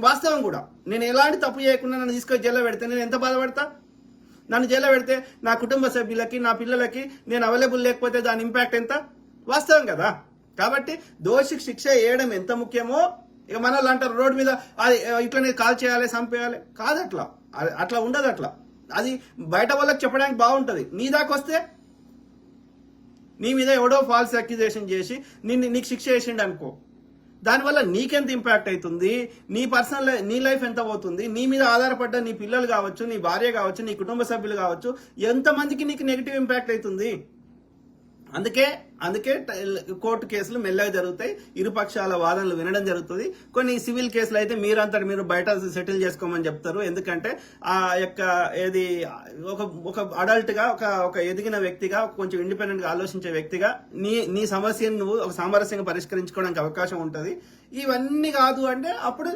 వాస్తవం కూడా. నేను ఎలాంటి తప్పు చేయకుండా నన్ను తీసుకొని జైల్లో పెడితే నేను ఎంత బాధపడతా? నన్ను జైల్లో పెడితే నా కుటుంబ సభ్యులకి, నా పిల్లలకి నేను అవైలబుల్ లేకపోతే దాని ఇంపాక్ట్ ఎంత? వాస్తవం కదా. కాబట్టి దోషికి శిక్ష వేయడం ఎంత ముఖ్యమో, ఇక మన వాళ్ళు అంటారు రోడ్డు మీద అది ఇట్లనే కాల్ చేయాలి, చంపేయాలి. కాదు, అట్లా ఉండదు. అది బయట వాళ్ళకి చెప్పడానికి బాగుంటది. నీ దాకా వస్తే నీ మీద ఎవడో ఫాల్స్ అక్యుజేషన్ చేసి నీకు శిక్ష వేసిండు అనుకో, దానివల్ల నీకెంత ఇంపాక్ట్ అవుతుంది, నీ లైఫ్ ఎంత పోతుంది, నీ మీద ఆధారపడ్డ నీ పిల్లలు కావచ్చు, నీ భార్య కావచ్చు, నీ కుటుంబ సభ్యులు కావచ్చు, ఎంతమందికి నీకు నెగిటివ్ ఇంపాక్ట్ అవుతుంది. అందుకే కోర్టు కేసులు మెల్లగా జరుగుతాయి, ఇరుపక్షాల వాదనలు వినడం జరుగుతుంది. కొన్ని సివిల్ కేసులు అయితే మీరు బయట సెటిల్ చేసుకోమని చెప్తారు. ఎందుకంటే ఆ యొక్క ఏది ఒక అడల్ట్ గా ఒక ఎదిగిన వ్యక్తిగా, కొంచెం ఇండిపెండెంట్ గా ఆలోచించే వ్యక్తిగా నీ సమస్యను నువ్వు ఒక సామరస్యంగా పరిష్కరించుకోవడానికి అవకాశం ఉంటుంది. ఇవన్నీ కాదు అంటే అప్పుడు